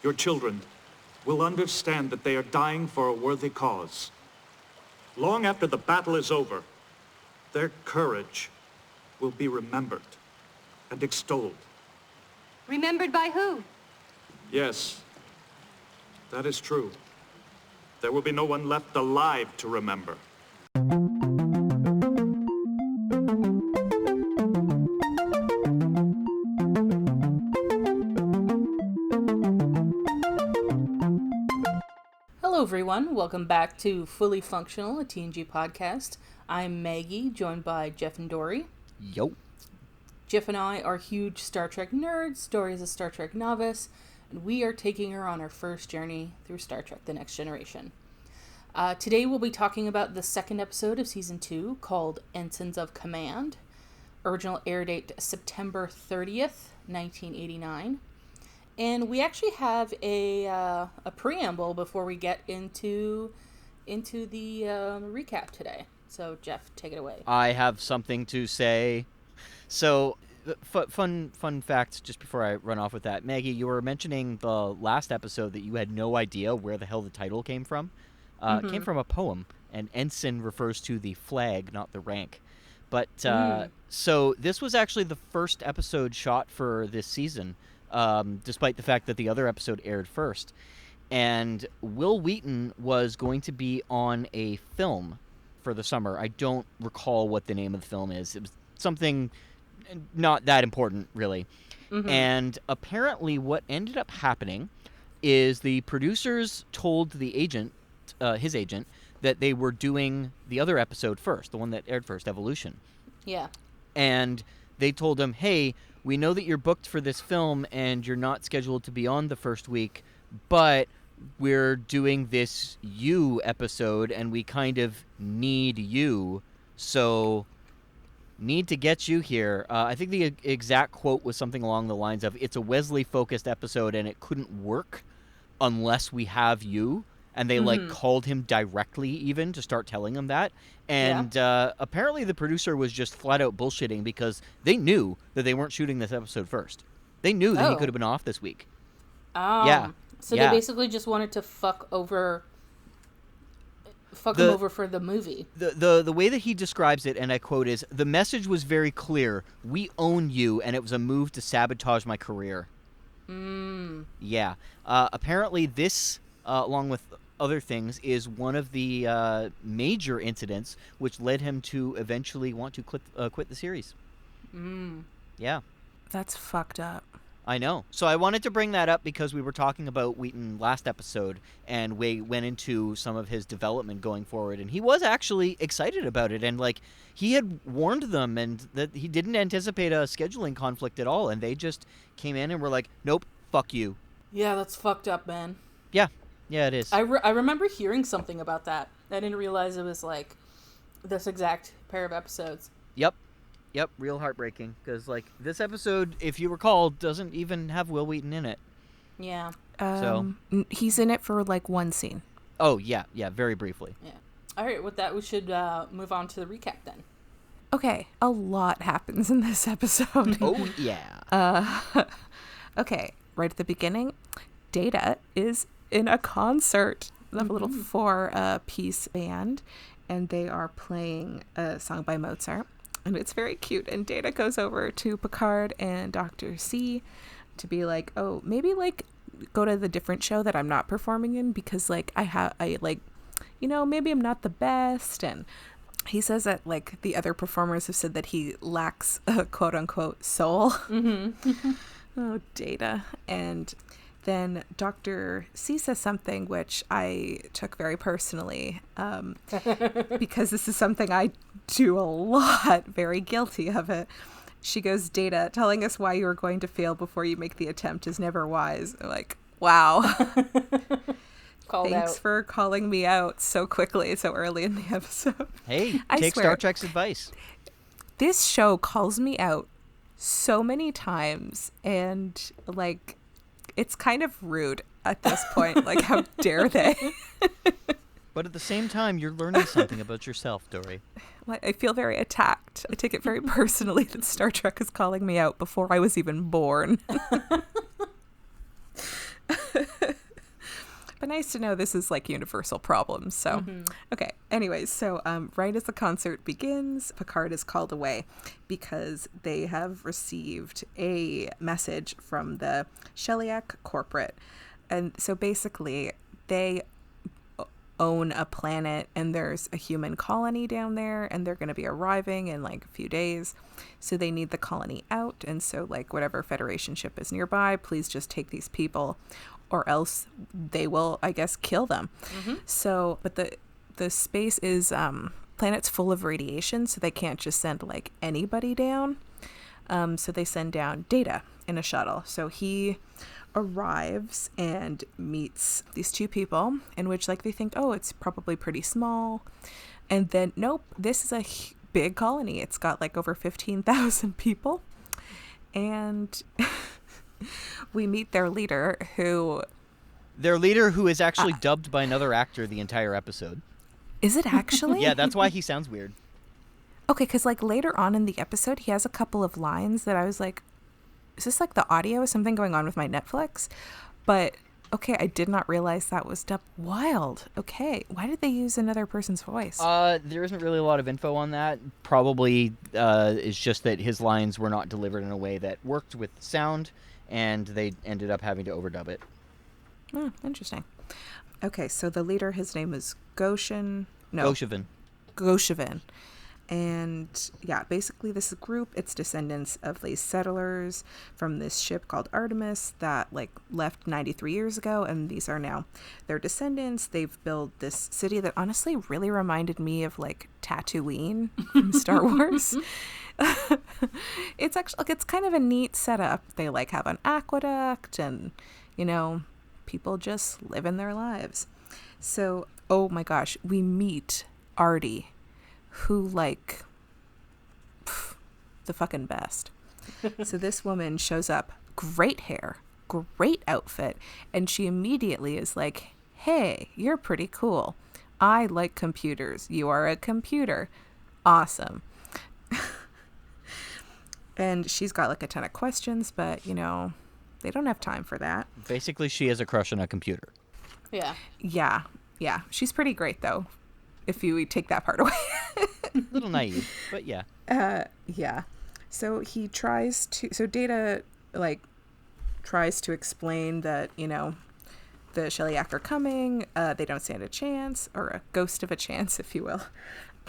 your children, will understand that they are dying for a worthy cause. Long after the battle is over, their courage will be remembered and extolled. Remembered by who? Yes, that is true. There will be no one left alive to remember. Hello everyone, welcome back to Fully Functional, a TNG podcast. I'm Maggie, joined by Jeff and Dory. Yo. Jeff and I are huge Star Trek nerds. Dory is a Star Trek novice, and we are taking her on our first journey through Star Trek: The Next Generation. Today we'll be talking about the second episode of Season 2, called Ensigns of Command. Original air date September 30th, 1989. And we actually have a preamble before we get into the recap today. So, Jeff, take it away. I have something to say. So, fun fact, just before I run off with that. Maggie, you were mentioning the last episode that you had no idea where the hell the title came from. It came from a poem, and ensign refers to the flag, not the rank. But, so this was actually the first episode shot for this season, despite the fact that the other episode aired first. And Will Wheaton was going to be on a film for the summer. I don't recall what the name of the film is. It was something not that important, really. Mm-hmm. And apparently what ended up happening is the producers told the agent, his agent, that they were doing the other episode first, the one that aired first, Evolution. Yeah. And they told him, hey, we know that you're booked for this film and you're not scheduled to be on the first week, but we're doing this You episode and we kind of need you, so need to get you here. I think the exact quote was something along the lines of, it's a Wesley-focused episode and it couldn't work unless we have you. And they, called him directly even to start telling him that. And apparently the producer was just flat out bullshitting because they knew that they weren't shooting this episode first. They knew that he could have been off this week. Oh. So they basically just wanted to fuck him over for the movie. The way that he describes it, and I quote, is, the message was very clear. We own you, and it was a move to sabotage my career. Yeah. Apparently this, along with other things, is one of the major incidents which led him to eventually want to quit the series. Yeah. That's fucked up. I know. So I wanted to bring that up because we were talking about Wheaton last episode, and we went into some of his development going forward, and he was actually excited about it, and he had warned them, and that he didn't anticipate a scheduling conflict at all, and they just came in and were like, nope, fuck you. Yeah, that's fucked up, man. Yeah, it is. I remember hearing something about that. I didn't realize it was this exact pair of episodes. Yep, real heartbreaking. Because, this episode, if you recall, doesn't even have Will Wheaton in it. Yeah. He's in it for, one scene. Oh, yeah, very briefly. Yeah. All right, with that, we should move on to the recap then. Okay, a lot happens in this episode. Oh, yeah. Okay, right at the beginning, Data is in a concert of a little four-piece band, and they are playing a song by Mozart. And it's very cute. And Data goes over to Picard and Dr. C to be like, oh, maybe go to the different show that I'm not performing in because maybe I'm not the best. And he says that the other performers have said that he lacks a quote unquote soul. Oh, Data. And then Dr. C says something which I took very personally because this is something I do a lot, very guilty of it. She goes, Data, telling us why you are going to fail before you make the attempt is never wise. I'm like, wow. Thanks for calling me out so quickly, so early in the episode. Hey, take Star Trek's advice. This show calls me out so many times, and it's kind of rude at this point. How dare they? But at the same time, you're learning something about yourself, Dory. I feel very attacked. I take it very personally that Star Trek is calling me out before I was even born. but nice to know this is like universal problems. So, okay. Anyways, so right as the concert begins, Picard is called away because they have received a message from the Sheliak corporate. And so basically, they own a planet and there's a human colony down there and they're going to be arriving in like a few days, so they need the colony out. And so like whatever Federation ship is nearby, please just take these people or else they will, I guess, kill them. So but the space is planet's full of radiation, so they can't just send like anybody down. So they send down Data in a shuttle. So he arrives and meets these two people in which like they think, oh, it's probably pretty small, and then nope, this is a big colony. It's got like over 15,000 people, and we meet their leader who is actually dubbed by another actor the entire episode. Is it actually? Yeah, that's why he sounds weird. Okay, because like later on in the episode he has a couple of lines that I was like, is this like the audio? Is something going on with my Netflix? But okay, I did not realize that was dubbed. Wild. Okay, why did they use another person's voice? There isn't really a lot of info on that. Probably it's just that his lines were not delivered in a way that worked with sound, and they ended up having to overdub it. Oh, interesting. Okay, so the leader, his name is Goshevin. And yeah, basically this group, it's descendants of these settlers from this ship called Artemis that like left 93 years ago, and these are now their descendants. They've built this city that honestly really reminded me of like Tatooine from Star Wars. It's actually like, it's kind of a neat setup. They like have an aqueduct and, you know, people just living their lives. So, oh my gosh, we meet Artie, who like the fucking best. So this woman shows up, great hair, great outfit, and she immediately is like, hey, you're pretty cool. I like computers. You are a computer. Awesome. And she's got like a ton of questions, but you know, they don't have time for that. Basically, she has a crush on a computer. Yeah. She's pretty great though, if you take that part away. A little naive, but yeah. Yeah. So Data like tries to explain that, you know, the Sheliak are coming. They don't stand a chance, or a ghost of a chance, if you will.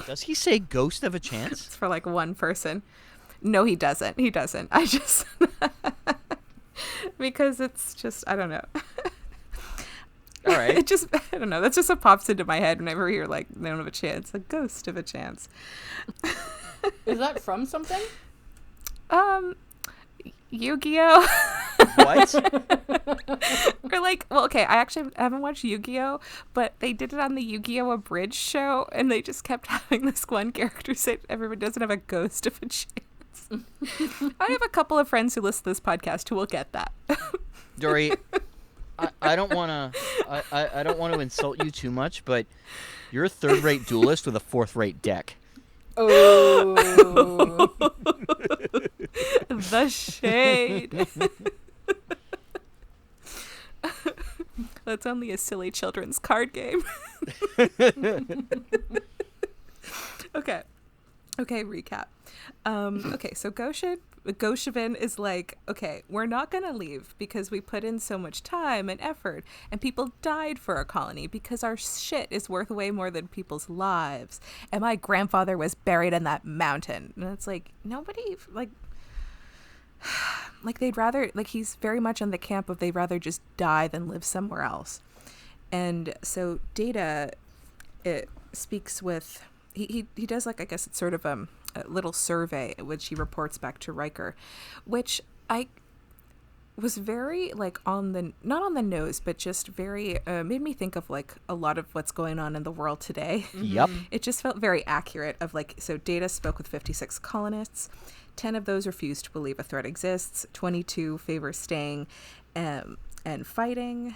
Does he say ghost of a chance? It's for like one person. No, he doesn't. I just because it's just, I don't know. All right. It just, I don't know. That's just what pops into my head whenever you're like, they don't have a chance. A ghost of a chance. Is that from something? Yu-Gi-Oh! What? Or like, well, okay, I actually haven't watched Yu-Gi-Oh, but they did it on the Yu-Gi-Oh! Abridged show, and they just kept having this one character say everyone doesn't have a ghost of a chance. I have a couple of friends who listen to this podcast who will get that. Dory, I don't want to insult you too much, but you're a third-rate duelist with a fourth-rate deck. Oh. The shade. That's only a silly children's card game. Okay, recap. Okay, so Goshevin is like, okay, we're not going to leave because we put in so much time and effort and people died for our colony because our shit is worth way more than people's lives. And my grandfather was buried in that mountain. And it's like, nobody, like they'd rather, like, he's very much on the camp of they'd rather just die than live somewhere else. And so Data, it speaks with, he does, like, I guess it's sort of a little survey which he reports back to Riker, which I was very, like, not on the nose, but just very made me think of, like, a lot of what's going on in the world today. Yep. It just felt very accurate of, like, so Data spoke with 56 colonists. 10 of those refuse to believe a threat exists. 22 favor staying and fighting.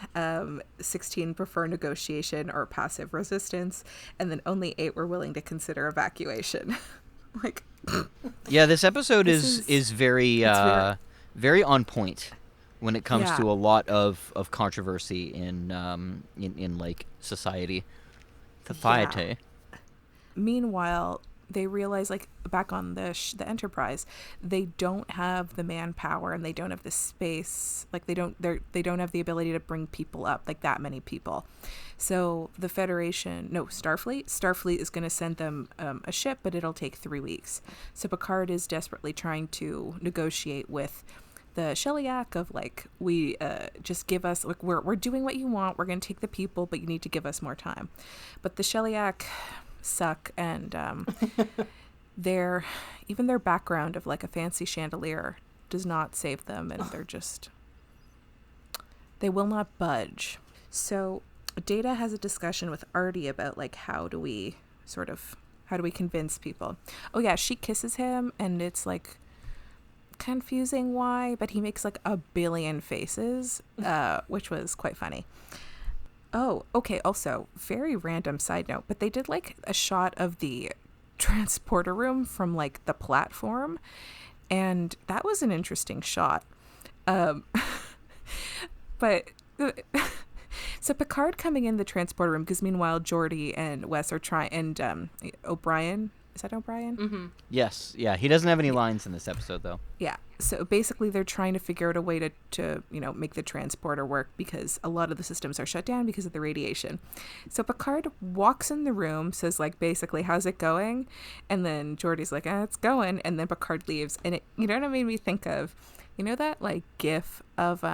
16 prefer negotiation or passive resistance. And then only 8 were willing to consider evacuation. Like, yeah, this episode is very very on point. when it comes Yeah. to a lot of controversy in like society. Meanwhile, they realize, like, back on the Enterprise, they don't have the manpower and they don't have the space. Like, they don't have the ability to bring people up, like that many people. So the Starfleet is going to send them a ship, but it'll take 3 weeks. So Picard is desperately trying to negotiate with the Shellyak of, like, we just give us, like, we're doing what you want, we're going to take the people, but you need to give us more time. But the Shellyak suck, and their background of, like, a fancy chandelier does not save them, and they will not budge. So Data has a discussion with Artie about, like, how do we convince people. Oh yeah, she kisses him, and it's, like, confusing why, but he makes, like, a billion faces, which was quite funny. Oh, okay, also, very random side note, but they did, like, a shot of the transporter room from, like, the platform, and that was an interesting shot. But so Picard coming in the transporter room, because meanwhile Geordi and Wes are trying, and O'Brien, is that O'Brien? Mm-hmm. Yes, yeah. He doesn't have any lines in this episode, though. Yeah. So basically they're trying to figure out a way to make the transporter work, because a lot of the systems are shut down because of the radiation. So Picard walks in the room, says, like, basically, how's it going? And then Geordi's like, it's going. And then Picard leaves. And it, you know what it made me think of? You know that, like, gif of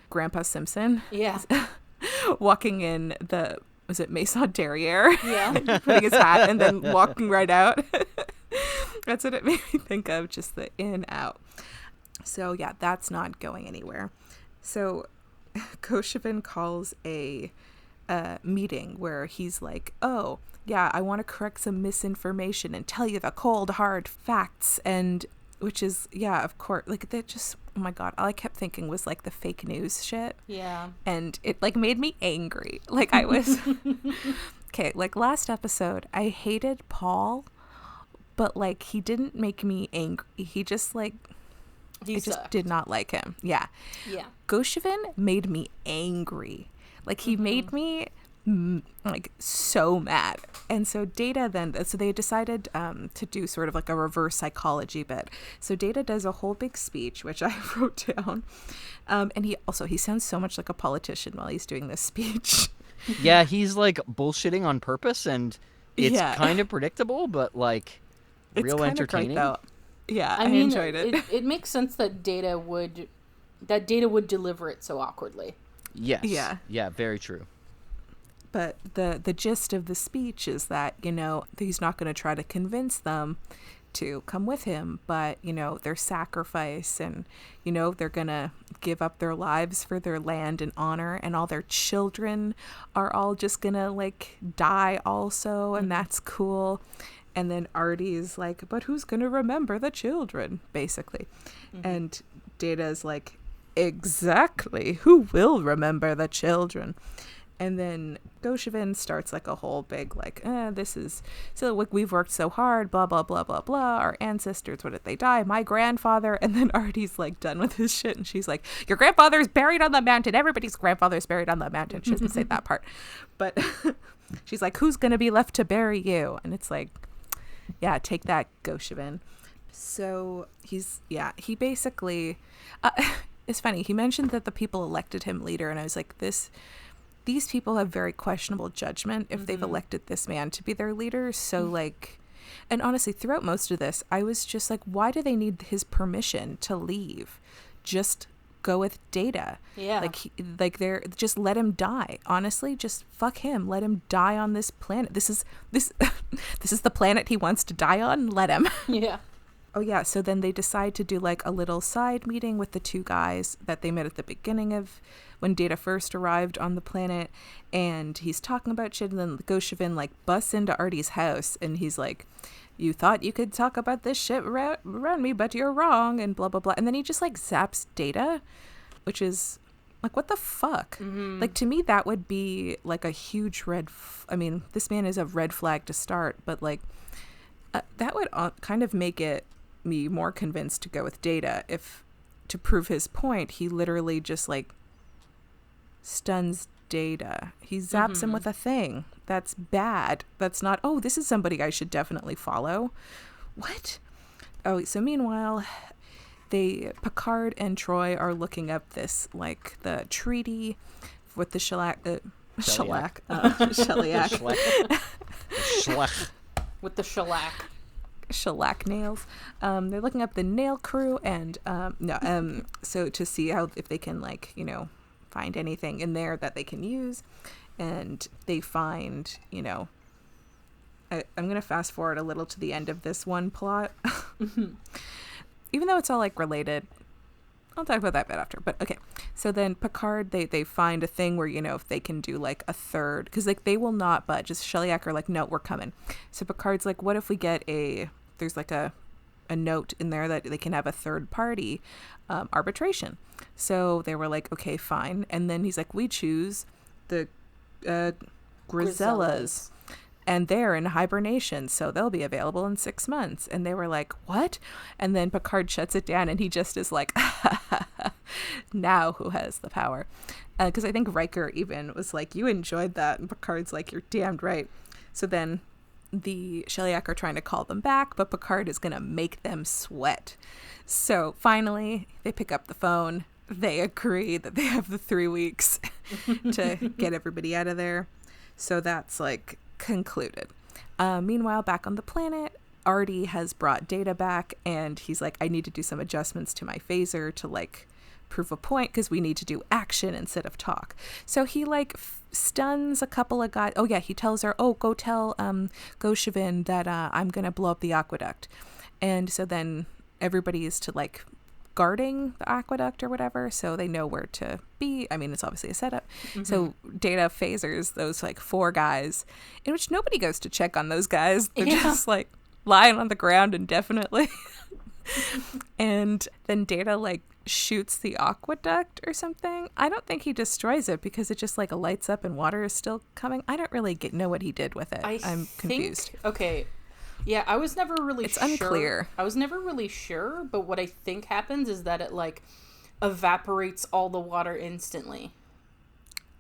Grandpa Simpson? Yeah. Walking in was it Maison Derriere? Yeah. Putting his hat and then walking right out. That's what it made me think of, just the in, out. So yeah, that's not going anywhere. So Koshevin calls a meeting where he's like, oh, yeah, I want to correct some misinformation and tell you the cold, hard facts. And which is, yeah, of course, like, that just, oh my God, all I kept thinking was, like, the fake news shit. Yeah. And it, like, made me angry. Like, I was, okay, like, last episode, I hated Paul, but, like, he didn't make me angry. He just, like, I just did not like him. Yeah. Yeah. Koshevin made me angry. Like, he made me like, so mad. And so Data so they decided to do sort of like a reverse psychology bit. So Data does a whole big speech, which I wrote down, and he sounds so much like a politician while he's doing this speech. Yeah, he's, like, bullshitting on purpose, and it's kind of predictable, but, like, real entertaining. Great, though. Yeah, I mean, enjoyed it. It makes sense that Data would deliver it so awkwardly. Yes. Yeah, very true. But the gist of the speech is that, he's not going to try to convince them to come with him, but, their sacrifice and, they're going to give up their lives for their land and honor, and all their children are all just going to, like, die also, and that's cool. And then Artie's like, but who's going to remember the children, basically. Mm-hmm. And Data's like, exactly, who will remember the children? And then Koshevin starts, like, a whole big, like, this is, so, like, we've worked so hard, blah, blah, blah, blah, blah. Our ancestors, what did they die? My grandfather. And then Artie's, like, done with his shit. And she's like, your grandfather's buried on the mountain. Everybody's grandfather's buried on the mountain. She doesn't say that part. But she's like, who's going to be left to bury you? And it's like, yeah, take that, Koshevin. So he basically, it's funny. He mentioned that the people elected him leader. And I was like, these people have very questionable judgment if they've elected this man to be their leader. So, like, and honestly, throughout most of this, I was just like, why do they need his permission to leave? Just go with Data. Yeah. They're just let him die. Honestly, just fuck him. Let him die on this planet. This is the planet he wants to die on. Let him. Yeah. Oh, yeah. So then they decide to do, like, a little side meeting with the two guys that they met at the beginning of when Data first arrived on the planet. And he's talking about shit. And then Koshevin, like, busts into Artie's house. And he's like, you thought you could talk about this shit around me, but you're wrong. And blah, blah, blah. And then he just, like, zaps Data, which is, like, what the fuck? Mm-hmm. Like, to me, that would be, like, a huge I mean, this man is a red flag to start. But, like, that would kind of make me more convinced to go with Data if to prove his point, he literally just like stuns Data. He zaps him with a thing. That's bad. That's not, oh, this is somebody I should definitely follow. What? Oh, so meanwhile, Picard and Troy are looking up this, like, the treaty with the shellac. Shellac. With the Shellac nails. They're looking up the nail crew and so to see how if they can, like, you know, find anything in there that they can use. And they find, you know, I'm going to fast forward a little to the end of this one plot. Even though it's all, like, related. I'll talk about that bit after. But, okay. So then Picard, they find a thing where, you know, if they can do, like, a third. Because, like, they will not budge. Just Shellyak are like, no, we're coming. So Picard's like, what if we get there's, like, a note in there that they can have a third party arbitration. So they were like, okay, fine. And then he's like, we choose the Grisellas. And they're in hibernation, so they'll be available in 6 months. And they were like, what? And then Picard shuts it down, and he just is like, now who has the power? Because I think Riker even was like, you enjoyed that. And Picard's like, you're damned right. So then the Shellyak are trying to call them back, but Picard is going to make them sweat. So finally, they pick up the phone. They agree that they have the 3 weeks to get everybody out of there. So that's, like, concluded. Meanwhile, back on the planet, Artie has brought Data back, and he's like, I need to do some adjustments to my phaser to, like, prove a point, because we need to do action instead of talk. So he, like, stuns a couple of guys. Oh yeah, he tells her, oh, go tell Goshevin that I'm gonna blow up the aqueduct. And so then everybody is to, like, guarding the aqueduct or whatever, so they know where to be. I mean, it's obviously a setup. So Data phasers those, like, 4 guys, in which nobody goes to check on those guys. They're just, like, lying on the ground indefinitely. And then Data, like, shoots the aqueduct or something. I don't think he destroys it, because it just, like, lights up and water is still coming. I don't really know what he did with it. I'm confused. Okay. Yeah, I was never really It's sure. unclear. I was never really sure, but what I think happens is that it, like, evaporates all the water instantly.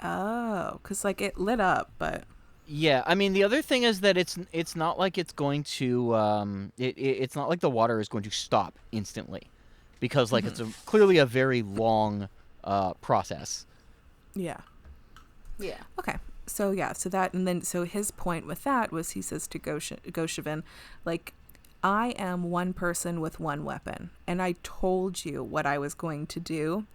Oh, because, like, it lit up, but... Yeah, I mean, the other thing is that it's not like it's going to it's not like the water is going to stop instantly, because, like, it's clearly a very long process. Yeah. Yeah. Okay. So yeah, so his point with that was, he says to Goshevin, like, I am one person with one weapon, and I told you what I was going to do,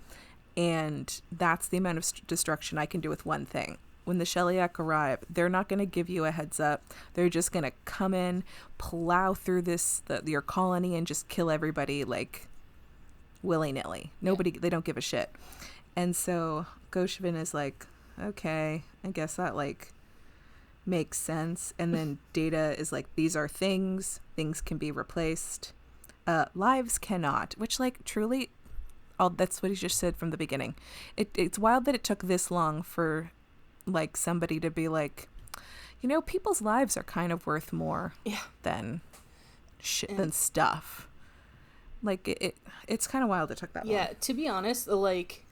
and that's the amount of destruction I can do with one thing. When the Shellyak arrive, they're not going to give you a heads up. They're just going to come in, plow through your colony, and just kill everybody, like, willy-nilly. They don't give a shit. And so Goshevin is like, okay, I guess that, like, makes sense. And then Data is like, these are things can be replaced, lives cannot, which, like, truly, that's what he just said from the beginning. It's wild that it took this long for, like, somebody to be like, you know, people's lives are kind of worth more than than stuff. Like, it's kind of wild it took that long. Yeah, to be honest, like,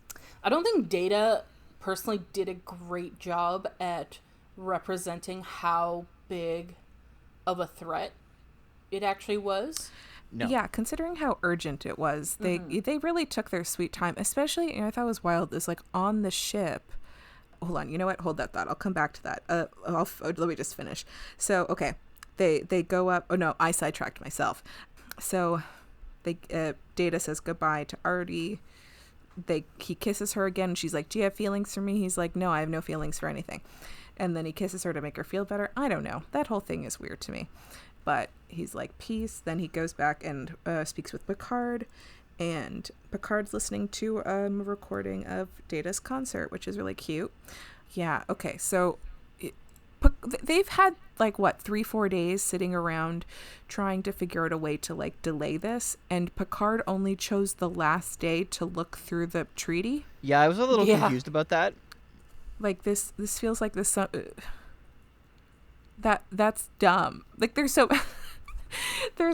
I don't think Data personally did a great job at representing how big of a threat it actually was. No. Yeah, considering how urgent it was, they really took their sweet time. Especially, I thought it was wild, is, like, on the ship. Hold on, you know what? Hold that thought. I'll come back to that. Let me just finish. So, okay, they go up. Oh no, I sidetracked myself. So, Data says goodbye to Artie. He kisses her again. She's like, do you have feelings for me? He's like, no, I have no feelings for anything. And then he kisses her to make her feel better. I don't know. That whole thing is weird to me. But he's like, peace. Then he goes back and speaks with Picard. And Picard's listening to a recording of Data's concert, which is really cute. Yeah, okay. So they've had, like, what, 3-4 days sitting around trying to figure out a way to, like, delay this, and Picard only chose the last day to look through the treaty. Yeah, I was a little confused about that. Like, this feels like this that's dumb. Like, there's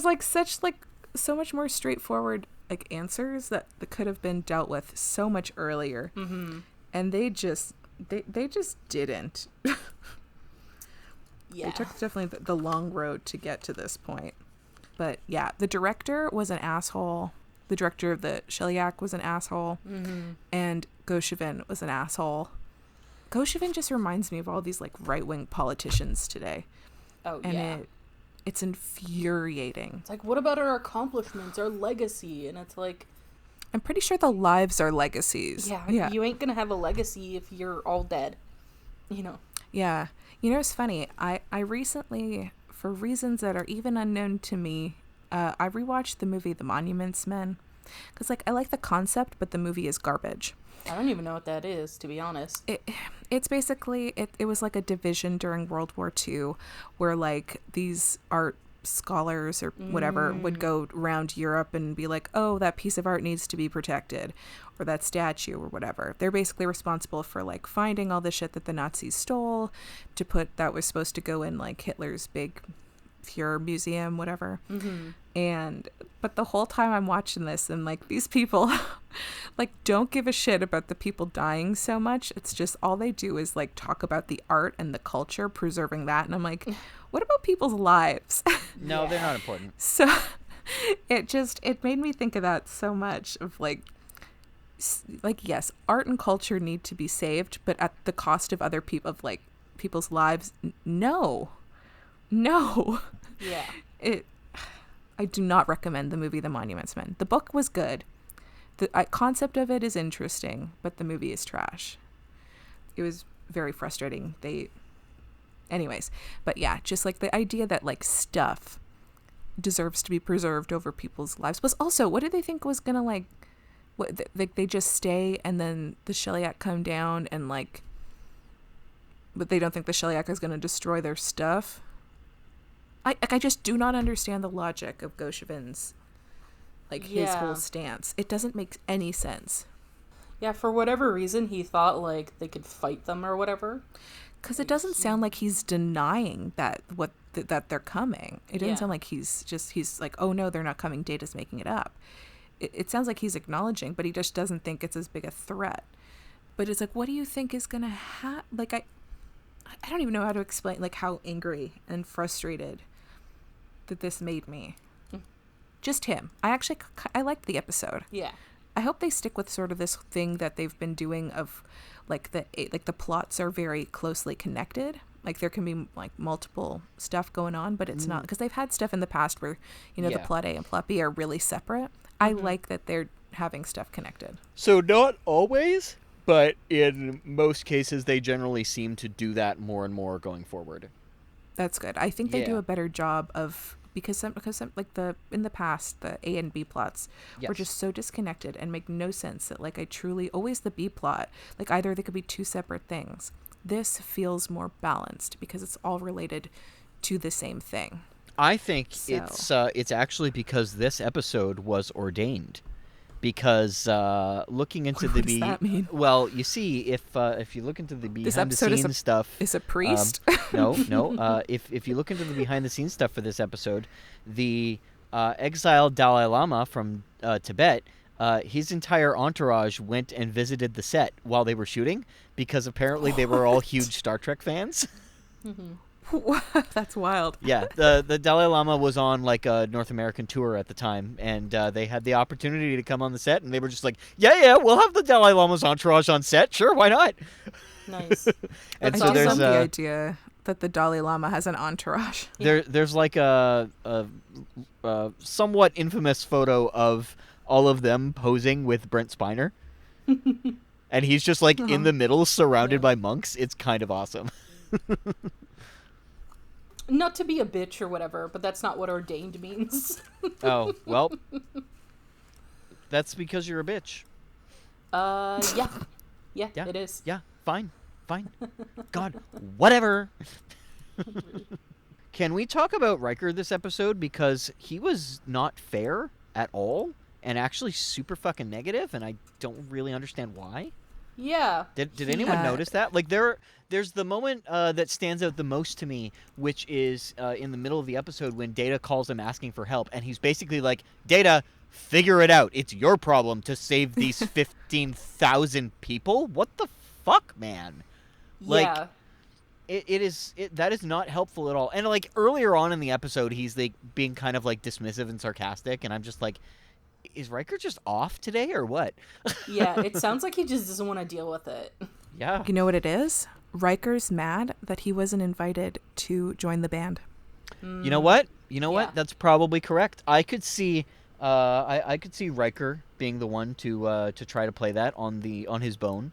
like such, like, so much more straightforward like answers that could have been dealt with so much earlier. Mm-hmm. And they just didn't. Yeah. They took definitely the long road to get to this point. But yeah, the director was an asshole. The director of the Sheliak was an asshole. Mm-hmm. And Goshevin was an asshole. Goshevin just reminds me of all these like right-wing politicians today. Oh, And yeah. it's infuriating. It's like, what about our accomplishments, our legacy? And it's like, I'm pretty sure the lives are legacies. yeah, you ain't gonna have a legacy if you're all dead. You know. Yeah. You know, it's funny. I recently, for reasons that are even unknown to me, I rewatched the movie The Monuments Men. Because, like, I like the concept, but the movie is garbage. I don't even know what that is, to be honest. It's basically, it was like a division during World War II where, like, these art scholars or whatever would go around Europe and be like, oh, that piece of art needs to be protected, or that statue or whatever. They're basically responsible for like finding all the shit that the Nazis stole to put that was supposed to go in like Hitler's big Fuhrer museum, whatever. But the whole time I'm watching this and like these people like don't give a shit about the people dying so much. It's just all they do is like talk about the art and the culture, preserving that, and I'm like, what about people's lives? No, they're not important. So it made me think of that so much of like yes, art and culture need to be saved, but at the cost of other people, of like people's lives. No. Yeah. I do not recommend the movie The Monuments Men. The book was good. The concept of it is interesting, but the movie is trash. It was very frustrating. Anyways, but yeah, just like the idea that like stuff deserves to be preserved over people's lives was also, what did they think was gonna like, what like they just stay and then the Sheliak come down and like, but they don't think the Sheliak is gonna destroy their stuff. I just do not understand the logic of Goshevin's like his whole stance. It doesn't make any sense. Yeah, for whatever reason, he thought like they could fight them or whatever. Because it doesn't sound like he's denying that that they're coming. It doesn't sound like he's like, oh no, they're not coming. Data's making it up. It sounds like he's acknowledging, but he just doesn't think it's as big a threat. But it's like, what do you think is gonna happen? Like I don't even know how to explain like how angry and frustrated that this made me. Just him. I liked the episode. Yeah. I hope they stick with sort of this thing that they've been doing of like the plots are very closely connected. Like there can be like multiple stuff going on, but it's not, because they've had stuff in the past where, you know, the plot A and plot B are really separate. I like that they're having stuff connected. So not always, but in most cases they generally seem to do that more and more going forward. That's good. I think they do a better job of, because some like in the past the A and B plots were just so disconnected and make no sense that like I truly always the B plot, like either they could be two separate things. This feels more balanced because it's all related to the same thing. I think it's actually because this episode was ordained. Because looking into what does that mean? Well, you see, if you look into the behind the scenes stuff, is a priest? No. If you look into the behind the scenes stuff for this episode, the exiled Dalai Lama from Tibet, his entire entourage went and visited the set while they were shooting because apparently they were all huge Star Trek fans. That's wild. Yeah, the Dalai Lama was on like a North American tour at the time, and they had the opportunity to come on the set, and they were just like, yeah, we'll have the Dalai Lama's entourage on set. Sure, why not? Nice. And I so there's love the idea that the Dalai Lama has an entourage. There's like a somewhat infamous photo of all of them posing with Brent Spiner, and he's just like in the middle, surrounded by monks. It's kind of awesome. Not to be a bitch or whatever, but that's not what ordained means. Oh, well. That's because you're a bitch. Yeah. Yeah, Yeah. it is. Yeah, fine. God, whatever. Can we talk about Riker this episode? Because he was not fair at all, and actually super fucking negative, and I don't really understand why. Yeah. Did anyone notice that? Like there's the moment that stands out the most to me, which is in the middle of the episode when Data calls him asking for help, and he's basically like, Data, figure it out. It's your problem to save these 15,000 people. What the fuck, man? Like, Yeah. That is not helpful at all. And like earlier on in the episode, he's like being kind of like dismissive and sarcastic, and I'm just like, is Riker just off today or what? Yeah, it sounds like he just doesn't want to deal with it. Yeah. You know what it is? Riker's mad that he wasn't invited to join the band. You know what? Yeah. That's probably correct. I could see I could see Riker being the one to try to play that on his bone.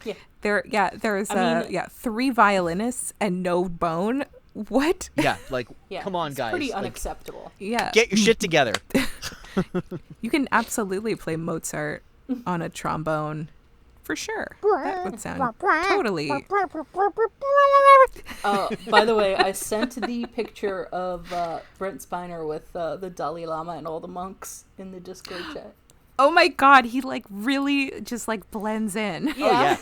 Yeah. There's 3 violinists and no bone. What? Yeah, like Yeah. come on, it's guys. pretty Like, unacceptable. Yeah. get your shit together. You can absolutely play Mozart on a trombone. For sure. That would sound totally... By the way, I sent the picture of Brent Spiner with the Dalai Lama and all the monks in the Discord chat. Oh my god, he like really just like blends in. Yeah.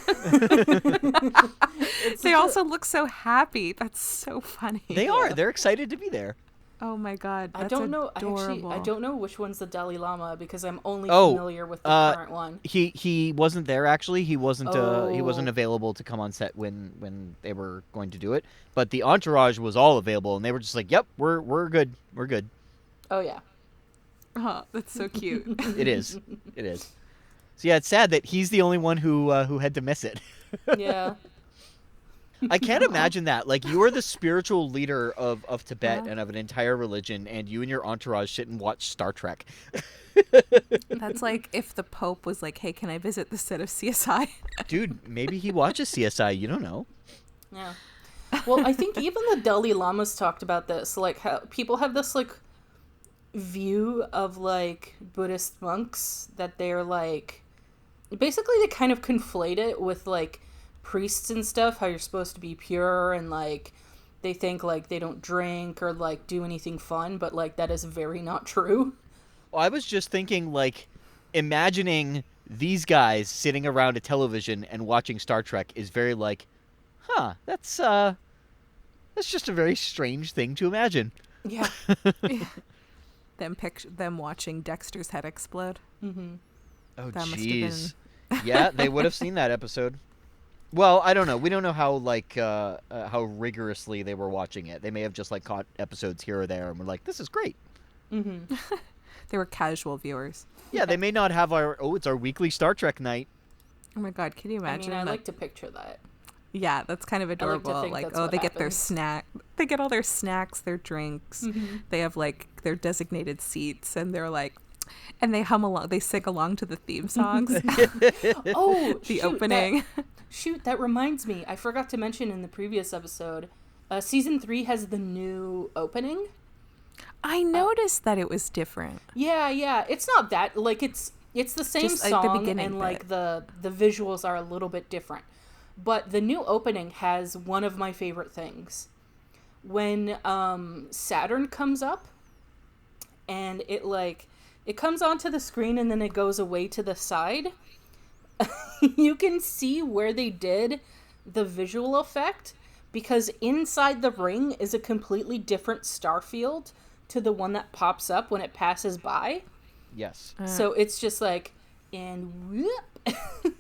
They also look so happy. That's so funny. They are. They're excited to be there. Oh my god, that's I don't know. adorable. I don't know which one's the Dalai Lama because I'm only Oh, familiar with the current one. He wasn't there actually. He wasn't he wasn't Oh. available to come on set when they were going to do it. But the entourage was all available, and they were just like, "Yep, we're good. We're good." Oh yeah. Oh, that's so cute. It is. It is. So yeah, it's sad that he's the only one who had to miss it. Yeah. I can't imagine that. Like, you are the spiritual leader of Tibet and of an entire religion, and you and your entourage sit and watch Star Trek. That's like if the Pope was like, "Hey, can I visit the set of CSI?" Dude, maybe he watches CSI. You don't know. Yeah. Well, I think even the Dalai Lamas talked about this, like how people have this like view of like Buddhist monks that they're like basically they kind of conflate it with like priests and stuff, how you're supposed to be pure, and like they think like they don't drink or like do anything fun, but like that is very not true. Well, I was just thinking, like, imagining these guys sitting around a television and watching Star Trek is very like, that's just a very strange thing to imagine. Yeah. Them watching Dexter's head explode. Mm-hmm. Oh, That must have jeez. Yeah, they would have seen that episode. Well, I don't know. We don't know how how rigorously they were watching it. They may have just like caught episodes here or there and were like, "This is great." Mm-hmm. They were casual viewers. Yeah, they may not have it's our weekly Star Trek night. Oh my god, can you I imagine? mean, I that? like to picture that. Yeah, that's kind of to adorable. think Like, that's oh, what they get their happens. snack. They get all their snacks, their drinks. Mm-hmm. They have like their designated seats, and they're like, and they hum along. They sing along to the theme songs. Oh, The opening. That reminds me. I forgot to mention in the previous episode, season 3 has the new opening. I noticed that it was different. Yeah. It's not that like it's the same Just, like, the song beginning and like bit. the visuals are a little bit different. But the new opening has one of my favorite things. When Saturn comes up and it comes onto the screen and then it goes away to the side. You can see where they did the visual effect because inside the ring is a completely different star field to the one that pops up when it passes by. Yes. So it's just like, and whoop.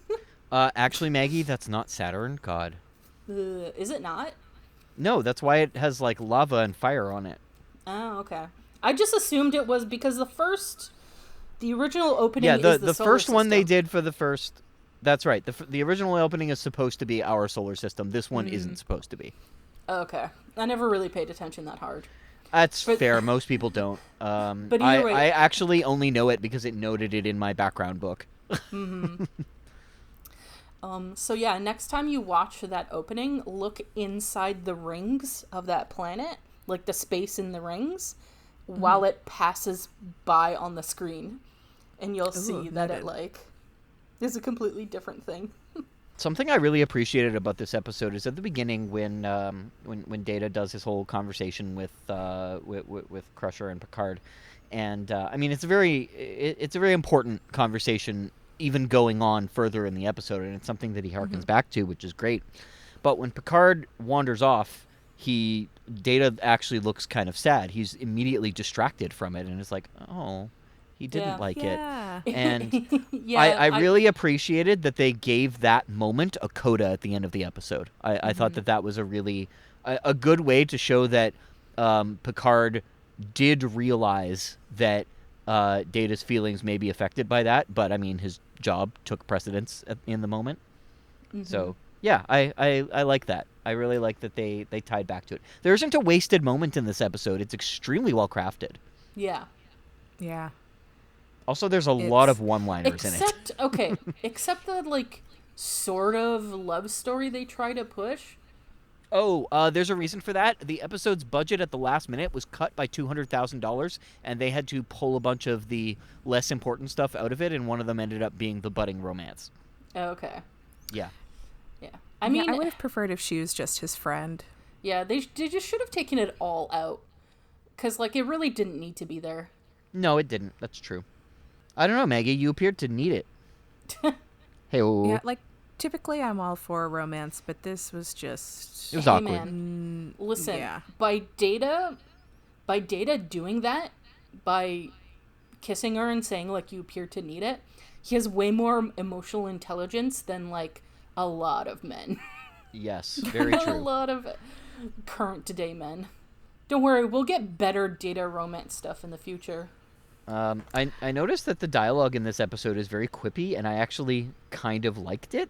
Actually, Maggie, that's not Saturn. God. Is it not? No, that's why it has like lava and fire on it. Oh, okay. I just assumed it was because the original opening Yeah, is the solar first one they system. did for the first. That's right. The original opening is supposed to be our solar system. This one isn't supposed to be. Okay. I never really paid attention that hard. That's But- fair. Most people don't. But I, either way- I actually only know it because it noted it in my background book. So yeah, next time you watch that opening, look inside the rings of that planet, like the space in the rings, while it passes by on the screen. And you'll see that it noted. is a completely different thing. Something I really appreciated about this episode is at the beginning when Data does his whole conversation with Crusher and Picard, and I mean it's a very important conversation even going on further in the episode, and it's something that he harkens back to, which is great. But when Picard wanders off, Data actually looks kind of sad. He's immediately distracted from it, and it's like, oh, he didn't like it. And I really appreciated that they gave that moment a coda at the end of the episode. I thought that was a really a good way to show that Picard did realize that Data's feelings may be affected by that, but I mean, his job took precedence in the moment. So yeah, I like that. I really like that they tied back to it. There isn't a wasted moment in this episode. It's extremely well crafted. Yeah. Also, there's a lot of one-liners in it. Except the, like, sort of love story they try to push. Oh, there's a reason for that. The episode's budget at the last minute was cut by $200,000, and they had to pull a bunch of the less important stuff out of it, and one of them ended up being the budding romance. Oh, okay. Yeah. I mean, I would have preferred if she was just his friend. Yeah, they just should have taken it all out. Because, like, it really didn't need to be there. No, it didn't. That's true. I don't know, Maggie. You appeared to need it. Hey-oh. Yeah, like, typically I'm all for romance, but this was just... It was awkward. Man. Listen, by Data doing that, by kissing her and saying, like, you appear to need it, he has way more emotional intelligence than, like, a lot of men. Yes, very true. A lot of current today men. Don't worry, we'll get better Data romance stuff in the future. I noticed that the dialogue in this episode is very quippy, and I actually kind of liked it.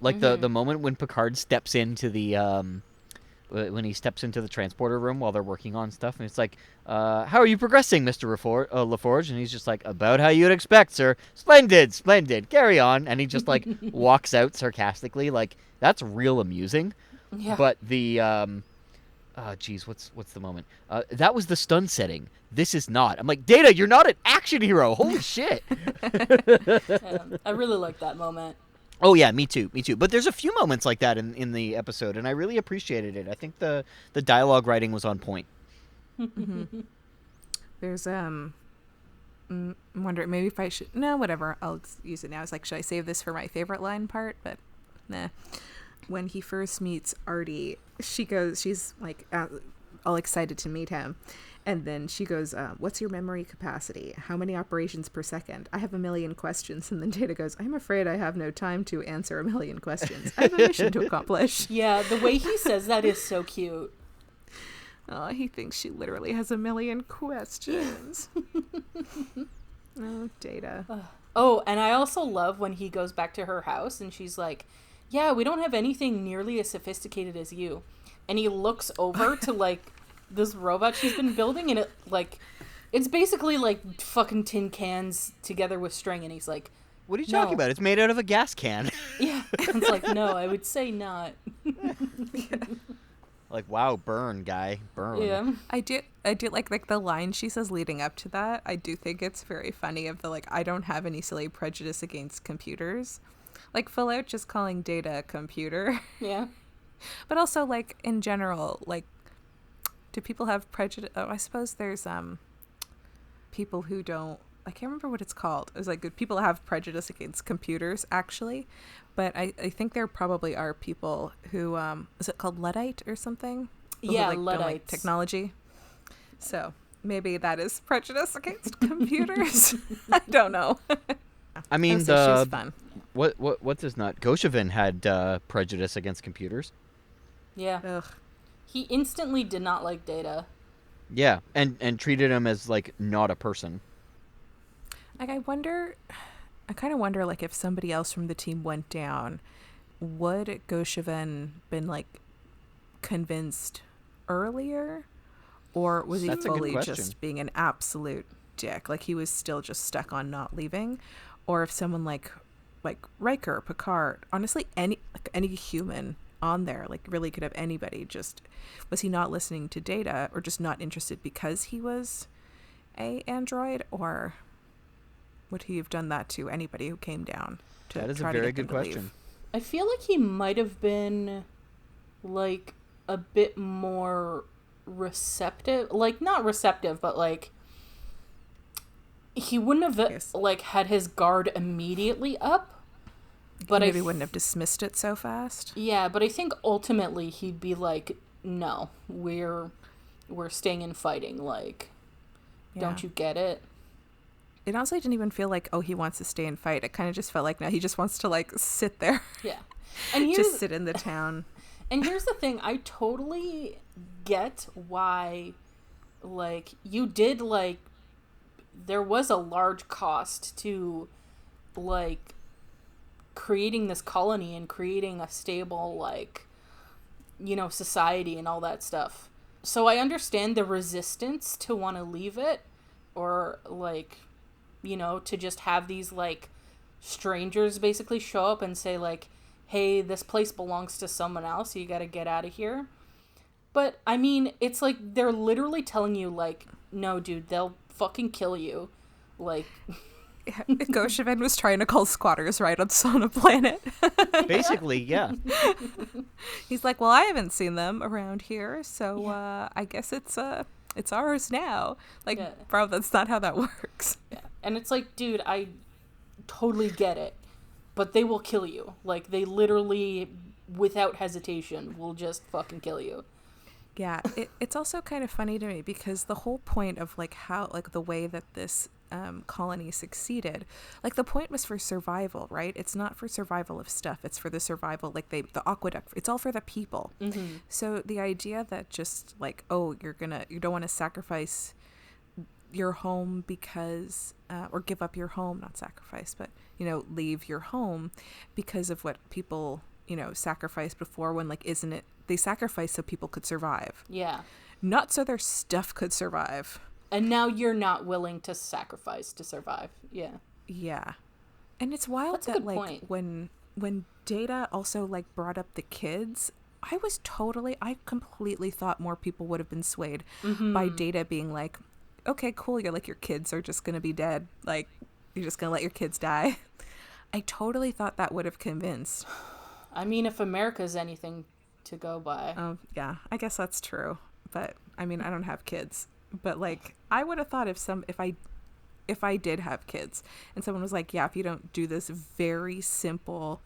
Like the moment when Picard steps into the when he steps into the transporter room while they're working on stuff, and it's like, how are you progressing, Mr. LaForge? And he's just like, about how you'd expect, sir. Splendid, carry on. And he just, like, walks out sarcastically. Like, that's real amusing. Yeah. But the, what's the moment? That was the stun setting. This is not. I'm like, Data, you're not an action hero. Holy shit. I really like that moment. Oh, yeah, me too. But there's a few moments like that in the episode, and I really appreciated it. I think the dialogue writing was on point. There's, I'm wondering, maybe if I should... No, whatever. I'll use it now. It's like, should I save this for my favorite line part? But, nah. When he first meets Artie, she's, like, all excited to meet him. And then she goes, what's your memory capacity? How many operations per second? I have a million questions. And then Data goes, I'm afraid I have no time to answer a million questions. I have a mission to accomplish. Yeah, the way he says that is so cute. Oh, he thinks she literally has a million questions. Oh, Data. Oh, and I also love when he goes back to her house and she's like, yeah, we don't have anything nearly as sophisticated as you. And he looks over to, like, this robot she's been building, and it's basically like fucking tin cans together with string, and he's like, what are you talking about? It's made out of a gas can. Yeah. It's like, no, I would say not. Like, wow, burn, guy, burn. Yeah. I do like the line she says leading up to that. I do think it's very funny of the, like, I don't have any silly prejudice against computers. Like, full out just calling Data a computer. Yeah. But also, like, in general, like, do people have prejudice? Oh, I suppose there's people who don't. I can't remember what it's called. It was like people have prejudice against computers, actually. But I think there probably are people who is it called Luddite or something? People Yeah, who, like, Luddites. don't like technology. So maybe that is prejudice against computers. I don't know. I mean, she's fun. What's his nut? Goshevin had prejudice against computers. Yeah. Ugh. He instantly did not like Data. Yeah, and treated him as, like, not a person. Like, I kind of wonder, like, if somebody else from the team went down, would Goshevin been, like, convinced earlier? Or was he fully just being an absolute dick? Like, he was still just stuck on not leaving? Or if someone like Riker, Picard, honestly, any human on there, like, really could have anybody, just was he not listening to Data or just not interested because he was a android, or would he have done that to anybody who came down to that is try a very to get good them to question. leave? I feel like he might have been, like, a bit more receptive, like, not receptive, but, like, he wouldn't have Yes. like had his guard immediately up, but Maybe wouldn't have dismissed it so fast. yeah, but I think ultimately he'd be like, no, we're staying and fighting, like, don't you get it? It honestly didn't even feel like, oh, he wants to stay and fight. It kind of just felt like, no, he just wants to, like, sit there. Yeah. And Just sit in the town. And here's the thing, I totally get why, like, you did, like, there was a large cost to, like, creating this colony and creating a stable, like, you know, society and all that stuff. So I understand the resistance to want to leave it, or, like, you know, to just have these, like, strangers basically show up and say, like, hey, this place belongs to someone else, you gotta get out of here. But, I mean, it's like, they're literally telling you, like, no, dude, they'll fucking kill you. Like... Goshevin was trying to call squatters rights on a planet. Basically, yeah. He's like, well, I haven't seen them around here, so I guess it's ours now. Like, bro, that's not how that works. Yeah. And it's like, dude, I totally get it, but they will kill you. Like, they literally, without hesitation, will just fucking kill you. Yeah, it's also kind of funny to me because the whole point of, like, how, like, the way that this colony succeeded, like, the point was for survival, right? It's not for survival of stuff, it's for the survival, like, the aqueduct, it's all for the people. Mm-hmm. So the idea that just, like, oh, you don't want to sacrifice your home because or give up your home, not sacrifice, but, you know, leave your home because of what people, you know, sacrificed before, when, like, isn't it, they sacrificed so people could survive, Yeah. not so their stuff could survive. And now you're not willing to sacrifice to survive. Yeah. Yeah. And it's wild That's a that, good like, point. when Data also, like, brought up the kids, I completely thought more people would have been swayed by Data being like, okay, cool, you're like, your kids are just gonna be dead, like, you're just gonna let your kids die. I totally thought that would have convinced. I mean, if America's anything to go by. Oh, yeah, I guess that's true. But, I mean, I don't have kids. But, like, I would have thought if I did have kids and someone was like, yeah, if you don't do this very simple,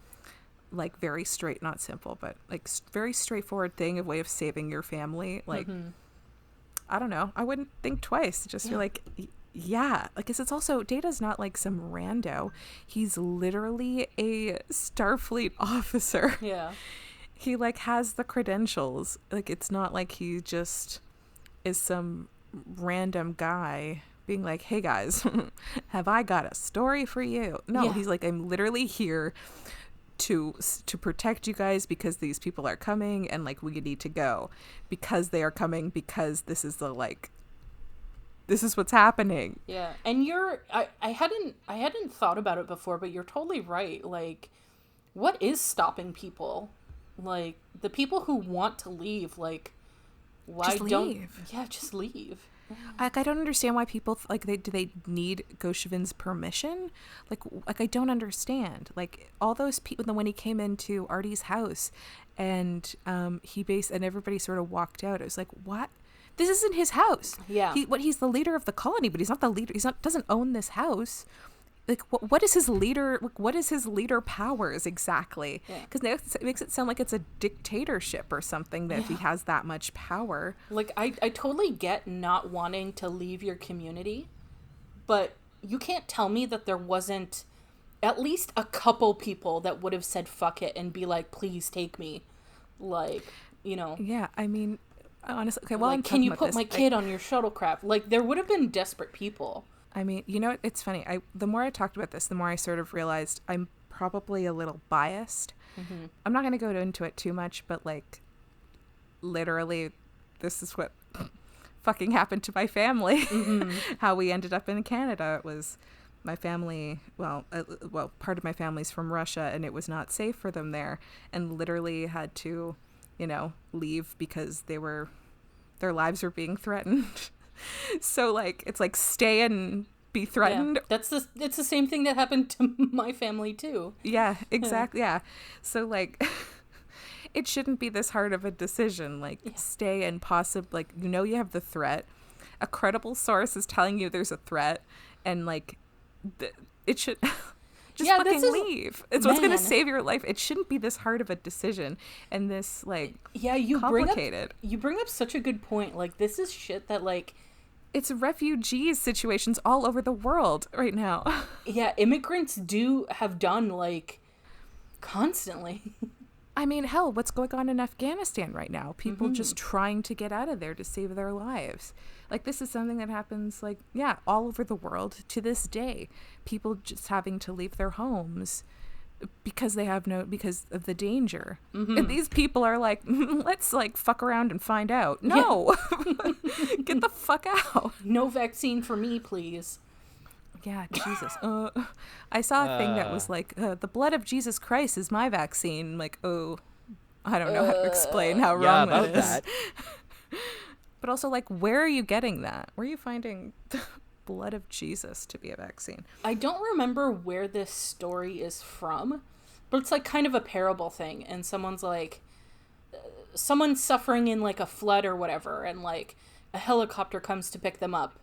like, very straight, not simple, but, like, very straightforward thing, of way of saving your family, like, I don't know, I wouldn't think twice. Just feel like, yeah, like, 'cause it's also, Data's not like some rando. He's literally a Starfleet officer. Yeah. He, like, has the credentials. Like, it's not like he just is some random guy being like, hey guys, have I got a story for you? No, he's like, I'm literally here to protect you guys because these people are coming, and, like, we need to go because they are coming, because this is what's happening. Yeah. And I hadn't thought about it before, but you're totally right. Like, what is stopping people? Like, the people who want to leave, like, why Just don't... leave. Yeah, just leave. Like, I don't understand why people, like, do they need Goshevin's permission? Like, I don't understand. Like, all those people, when he came into Artie's house and and everybody sort of walked out, it was like, what? This isn't his house. Yeah. He's the leader of the colony, but he's not the leader. Doesn't own this house. Like, what is his leader? What is his leader powers exactly? Because it makes it sound like it's a dictatorship or something, that if he has that much power. Like, I totally get not wanting to leave your community, but you can't tell me that there wasn't at least a couple people that would have said fuck it and be like, please take me. Like, you know. Yeah, I mean, honestly, okay, well, like, can you put my kid on your shuttlecraft? Like, there would have been desperate people. I mean, you know, it's funny. The more I talked about this, the more I sort of realized I'm probably a little biased. Mm-hmm. I'm not going to go into it too much, but, like, literally, this is what fucking happened to my family. Mm-hmm. How we ended up in Canada. It was my family, part of my family's from Russia, and it was not safe for them there, and literally had to, you know, leave because their lives were being threatened. So, like, it's like, stay and be threatened. Yeah. It's the same thing that happened to my family too. Yeah, exactly. Yeah. So, like, it shouldn't be this hard of a decision. Like, stay and possibly, like, you know, you have the threat. A credible source is telling you there's a threat, and like it should just Yeah, fucking this is- leave. It's what's going to man. save your life. It shouldn't be this hard of a decision and this like Yeah, you complicated. bring up such a good point. Like, this is shit that, like, It's refugees situations all over the world right now. yeah, immigrants have done, like, constantly. I mean, hell, what's going on in Afghanistan right now? People just trying to get out of there to save their lives. Like, this is something that happens, like, yeah, all over the world to this day. People just having to leave their homes because because of the danger. And these people are like, let's, like, fuck around and find out. No! Get the fuck out. No vaccine for me, please. Yeah, Jesus. I saw a thing that was like, the blood of Jesus Christ is my vaccine. Like, oh, I don't know how to explain how Yeah, wrong that about is. that. But also, like, where are you getting that? Where are you finding the blood of Jesus to be a vaccine? I don't remember where this story is from, but it's, like, kind of a parable thing. And someone's, like, someone's suffering in, like, a flood or whatever, and, like, a helicopter comes to pick them up.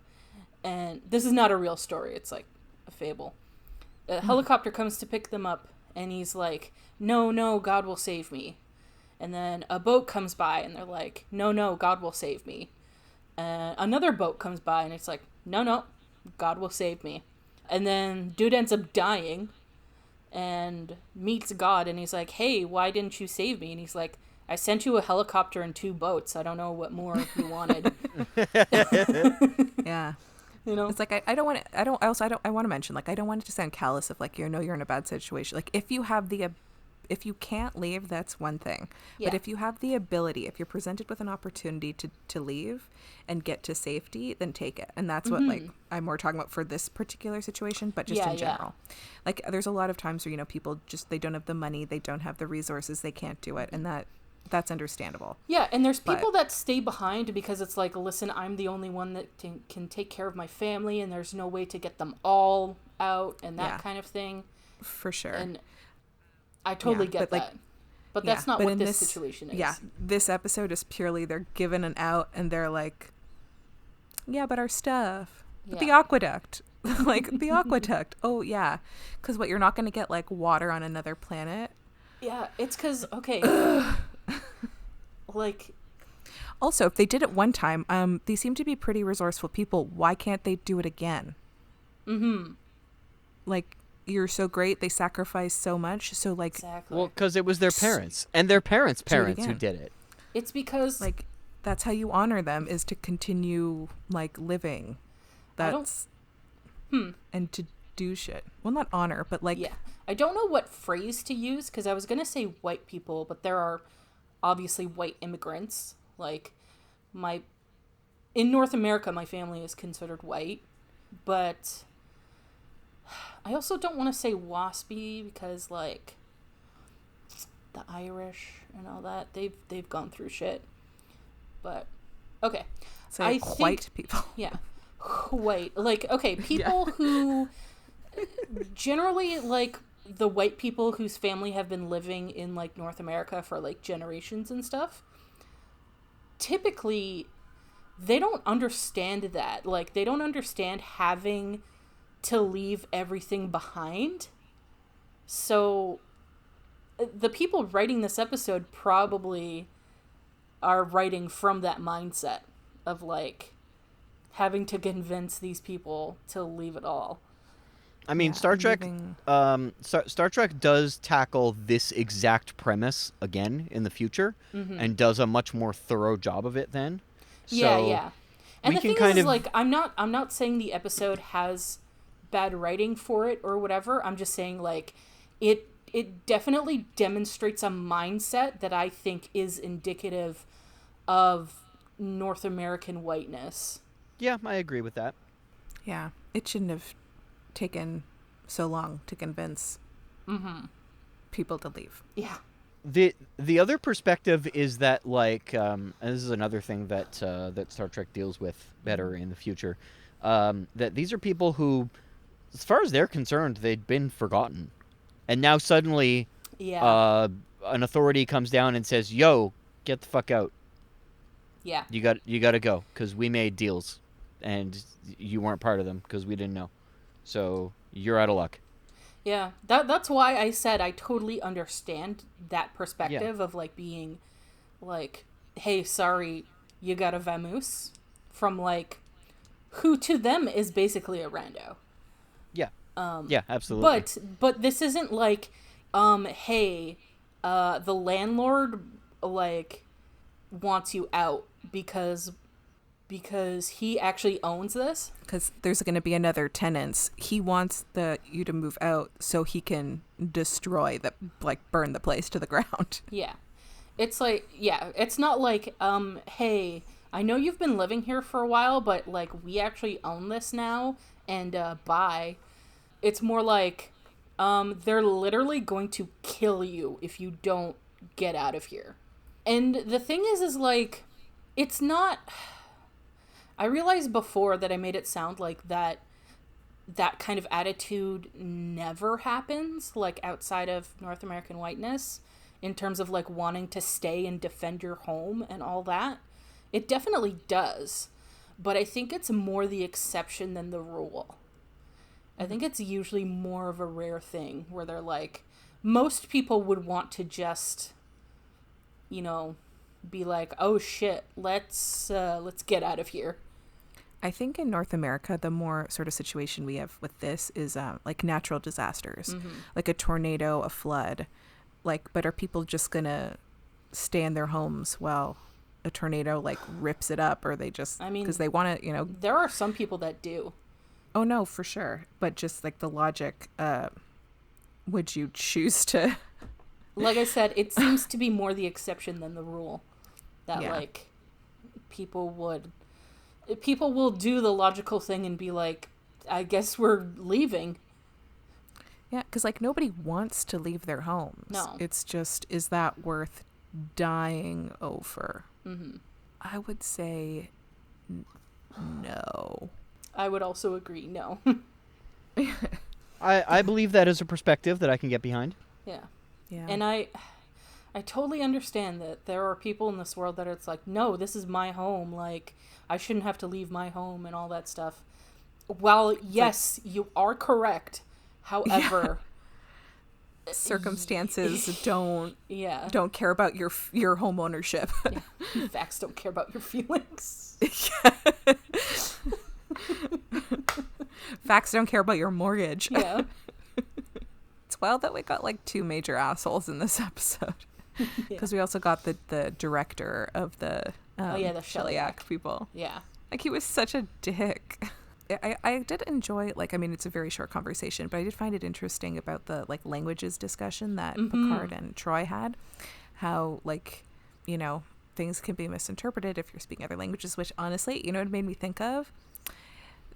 And this is not a real story. It's, like, a fable. A helicopter comes to pick them up, and he's like, no, God will save me. And then a boat comes by, and they're like, no, God will save me. Another boat comes by, and it's like, no, God will save me. And then dude ends up dying and meets God, and he's like, hey, why didn't you save me? And he's like, I sent you a helicopter and 2 boats. I don't know what more you wanted. Yeah. You know? It's like, I want to mention, like, I don't want it to sound callous of, like, you're in a bad situation. Like, if you can't leave, that's one thing. Yeah. But if you have the ability, if you're presented with an opportunity to leave and get to safety, then take it. And that's what, like, I'm more talking about for this particular situation, but just in general. Like, there's a lot of times where, people just, they don't have the money, they don't have the resources, they can't do it. And that's understandable. Yeah, and there's people that stay behind because it's like, listen, I'm the only one that can take care of my family, and there's no way to get them all out, and that kind of thing. For sure. And I totally get but, that. like, But that's not but what in this situation is. Yeah, this episode is purely they're given an out, and they're like, yeah, but our stuff. But the aqueduct. Like, the aqueduct. Oh, yeah. Because you're not going to get, like, water on another planet. Yeah, it's because, okay, like... Also, if they did it one time, they seem to be pretty resourceful people. Why can't they do it again? Like, you're so great, they sacrificed so much, so, like... Exactly. Well, because it was their parents and their parents' parents who again. did it. It's because... Like, that's how you honor them, is to continue, like, living. That's... And to do shit. Well, not honor, but, like... Yeah. I don't know what phrase to use, because I was going to say white people, but there are obviously white immigrants. Like, in North America, my family is considered white, but I also don't want to say waspy, because, like, the Irish and all that, they've gone through shit. But, okay. Say I white think, people. Yeah. White. Like, okay, people who... Generally, like, the white people whose family have been living in, like, North America for, like, generations and stuff, typically, they don't understand that. Like, they don't understand having to leave everything behind. So, the people writing this episode probably are writing from that mindset of, like, having to convince these people to leave it all. I mean, Star Trek. Star Trek does tackle this exact premise again in the future, and does a much more thorough job of it then. Yeah. And the thing kind is, of... like, I'm not saying the episode has bad writing for it or whatever. I'm just saying, like, it definitely demonstrates a mindset that I think is indicative of North American whiteness. Yeah, I agree with that. Yeah, it shouldn't have taken so long to convince people to leave. Yeah. The other perspective is that, like, and this is another thing that that Star Trek deals with better in the future, that these are people who, as far as they're concerned, they'd been forgotten, and now suddenly, an authority comes down and says, "Yo, get the fuck out. Yeah. You got to go, because we made deals, and you weren't part of them because we didn't know." So you're out of luck. Yeah, that's why I said I totally understand that perspective of like being like, hey, sorry, you got a vamoose from like who to them is basically a rando. Yeah. Yeah, absolutely. But this isn't like, hey, the landlord like wants you out because he actually owns this. Because there's going to be another tenant. He wants you to move out so he can destroy burn the place to the ground. Yeah. It's like, yeah, it's not like, hey, I know you've been living here for a while, but like we actually own this now and bye. It's more like, they're literally going to kill you if you don't get out of here. And the thing is like, it's not... I realized before that I made it sound like that kind of attitude never happens, like outside of North American whiteness, in terms of like wanting to stay and defend your home and all that. It definitely does, but I think it's more the exception than the rule. I think it's usually more of a rare thing where they're like, most people would want to just, you know, be like, oh shit, let's get out of here. I think in North America, the more sort of situation we have with this is like natural disasters, like a tornado, a flood. Like, but are people just going to stay in their homes while a tornado like rips it up, or they just, I mean, because they want to, you know. There are some people that do. Oh, no, for sure. But just like the logic, would you choose to? Like I said, it seems to be more the exception than the rule. That like people will do the logical thing and be like, I guess we're leaving. Yeah, because like nobody wants to leave their homes. No. It's just, is that worth dying over? Mm-hmm. I would say no. I would also agree, no. I believe that is a perspective that I can get behind. Yeah. Yeah. And I totally understand that there are people in this world that it's like, no, this is my home. Like, I shouldn't have to leave my home and all that stuff. While, yes, you are correct. However, circumstances don't care about your home ownership. Yeah. Facts don't care about your feelings. Facts don't care about your mortgage. Yeah. It's wild that we got like two major assholes in this episode. Because we also got the director of the the Shellyak people. Yeah. Like, he was such a dick. I did enjoy, like, I mean, it's a very short conversation, but I did find it interesting about the, like, languages discussion that Picard and Troy had. How, like, you know, things can be misinterpreted if you're speaking other languages, which, honestly, you know what it made me think of?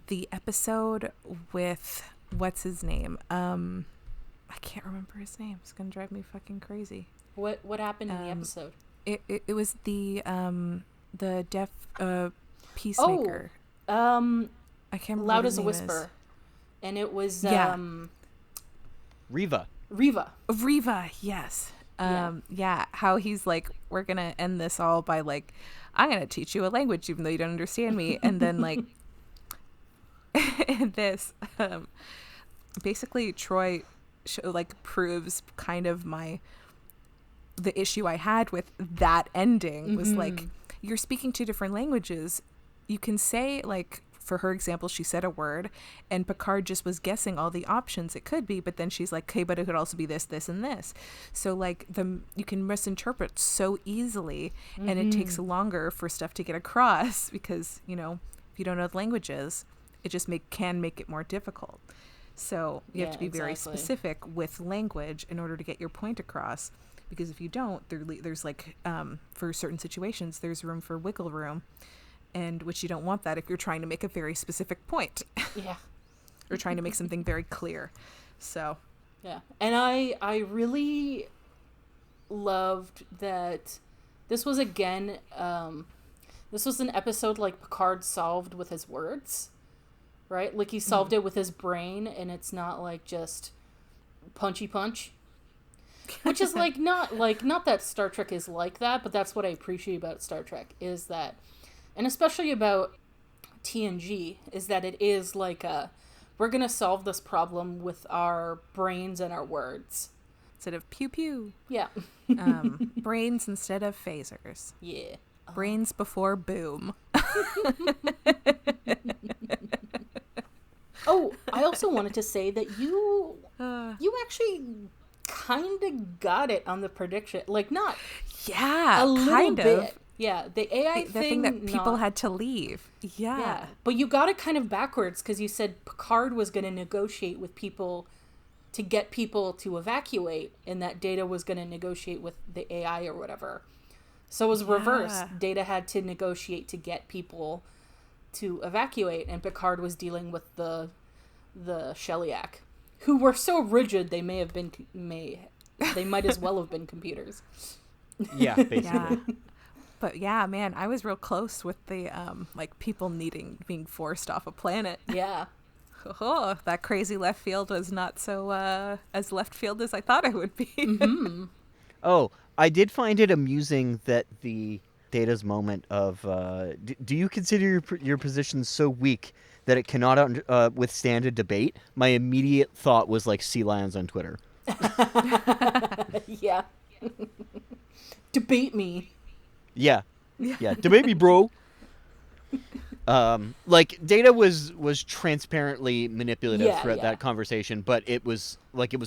The episode with, what's his name? I can't remember his name. It's going to drive me fucking crazy. What happened in the episode? It was the deaf peacemaker. I can't remember Loud what his as a name Whisper. is. And it was Riva, yes. How he's like, we're gonna end this all by like, I'm gonna teach you a language even though you don't understand me. And then like this basically Troy proves kind of the issue I had with that ending was like, you're speaking two different languages. You can say, like, for her example, she said a word and Picard just was guessing all the options it could be, but then she's like, okay, but it could also be this, this, and this. So like you can misinterpret so easily and it takes longer for stuff to get across because, you know, if you don't know the languages, it just can make it more difficult. So you have to be very specific with language in order to get your point across, because if you don't, there's like, for certain situations, there's room for wiggle room. And which you don't want that if you're trying to make a very specific point. Yeah. Or trying to make something very clear. So. Yeah. And I really loved that this was, again, this was an episode like Picard solved with his words. Right? Like he solved it with his brain, and it's not like just punchy punch. Which is like not that Star Trek is like that, but that's what I appreciate about Star Trek is that, and especially about TNG, is that it is like a we're going to solve this problem with our brains and our words. Instead of pew pew. Yeah. Brains instead of phasers. Yeah. Brains before boom. Oh, I also wanted to say that you actually kind of got it on the prediction. Like, not Yeah, a little kind bit. of. Yeah, the AI The thing that people not- had to leave. Yeah, but you got it kind of backwards because you said Picard was going to negotiate with people to get people to evacuate, and that Data was going to negotiate with the AI or whatever. So it was reversed. Data had to negotiate to get people to evacuate, and Picard was dealing with the Shellyak, who were so rigid they they might as well have been computers. Yeah, basically. Yeah. But yeah, man, I was real close with the like people being forced off a planet. Yeah. Oh, that crazy left field was not so as left field as I thought it would be. Mm-hmm. Oh, I did find it amusing that the Data's moment of, do you consider your position so weak that it cannot withstand a debate? My immediate thought was like sea lions on Twitter. Yeah. Debate me. Yeah. Yeah. Debate me, bro. Like Data was transparently manipulative throughout that conversation, but it was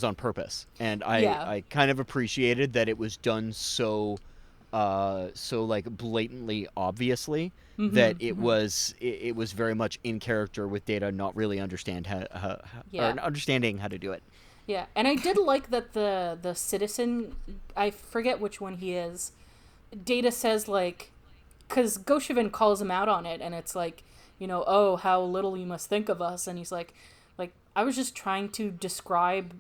on purpose, and I kind of appreciated that it was done so like blatantly obviously that it was very much in character with Data not really understanding how to do it. Yeah, and I did like that the citizen, I forget which one he is, Data says, like, because Goshevin calls him out on it, and it's like, you know, oh, how little you must think of us, and he's like, I was just trying to describe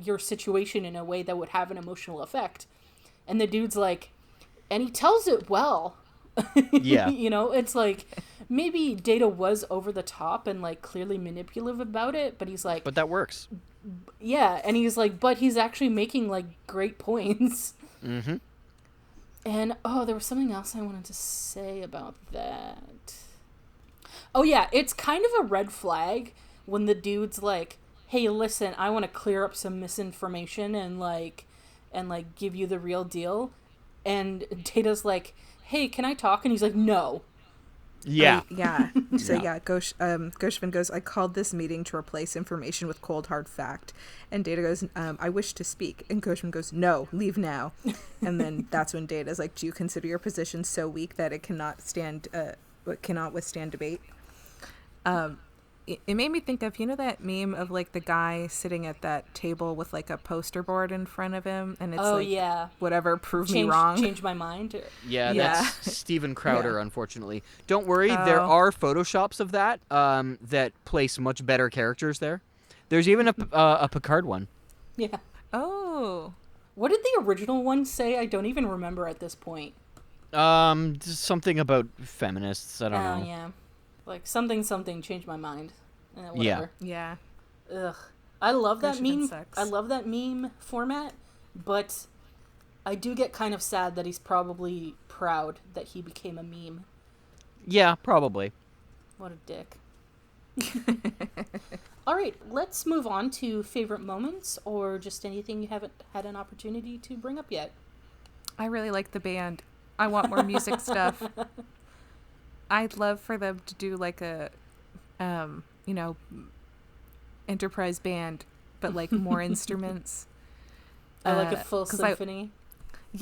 your situation in a way that would have an emotional effect. And the dude's like, and he tells it well. Yeah. You know, it's like, maybe Data was over the top and, like, clearly manipulative about it, but he's like... But that works. Yeah, and he's like, but he's actually making, like, great points. Mm-hmm. And, oh, there was something else I wanted to say about that. Oh, yeah, it's kind of a red flag when the dude's like, hey, listen, I want to clear up some misinformation and give you the real deal. And Data's like, hey, can I talk? And he's like, no. Yeah. Yeah. So Goshevin goes, I called this meeting to replace information with cold hard fact. And Data goes, I wish to speak. And Goshevin goes, no, leave now. And then that's when Data's like, do you consider your position so weak that it cannot withstand debate? It made me think of, you know, that meme of like the guy sitting at that table with like a poster board in front of him, and it's whatever, prove me wrong. Change my mind. Yeah, that's Steven Crowder, unfortunately. Don't worry, there are photoshops of that that place much better characters there. There's even a Picard one. Yeah. Oh. What did the original one say? I don't even remember at this point. Something about feminists. I don't know. Oh, yeah. Like, something, changed my mind. Yeah. Ugh. I love that Goshevin meme. sucks. I love that meme format, but I do get kind of sad that he's probably proud that he became a meme. Yeah, probably. What a dick. All right, let's move on to favorite moments or just anything you haven't had an opportunity to bring up yet. I really like the band. I want more music stuff. I'd love for them to do like a, Enterprise band, but like more instruments. I like a full symphony.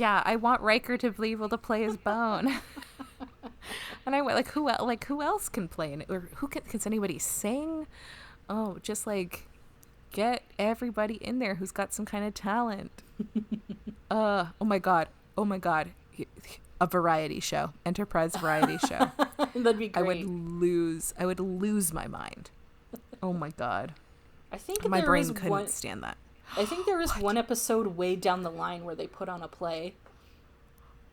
I want Riker to be able to play his bone. And I went like, who else can play it? Or can anybody sing? Oh, just like get everybody in there who's got some kind of talent. Oh my god. A variety show, Enterprise variety show. That'd be great. I would lose my mind. Oh my god. I think my brain couldn't stand that. I think there is one episode way down the line where they put on a play.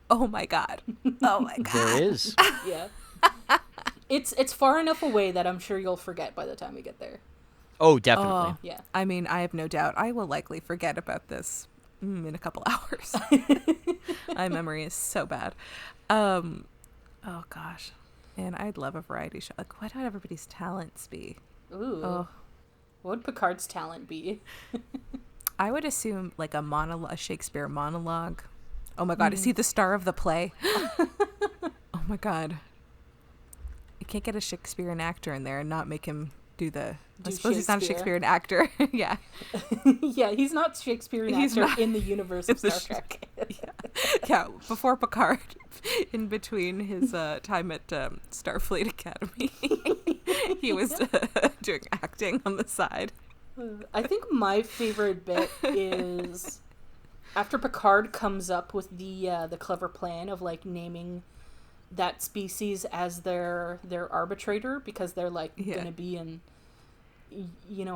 Oh my god. Oh my god. There is. Yeah. It's far enough away that I'm sure you'll forget by the time we get there. Oh, definitely. Yeah. I mean, I have no doubt I will likely forget about this in a couple hours. My memory is so bad. Oh gosh. Man, I'd love a variety show. Like, why don't everybody's talents be? Ooh. Oh, What would Picard's talent be? I would assume like a Shakespeare monologue. Oh my god, is he the star of the play? Oh my god. You can't get a Shakespearean actor in there and not make him do the... I suppose he's not a Shakespearean actor. Yeah. Yeah, he's not Shakespearean actor in the universe of Star Trek. Yeah, before Picard, in between his time at Starfleet Academy, he was doing acting on the side. I think my favorite bit is after Picard comes up with the clever plan of like naming that species as their arbitrator because they're like gonna be in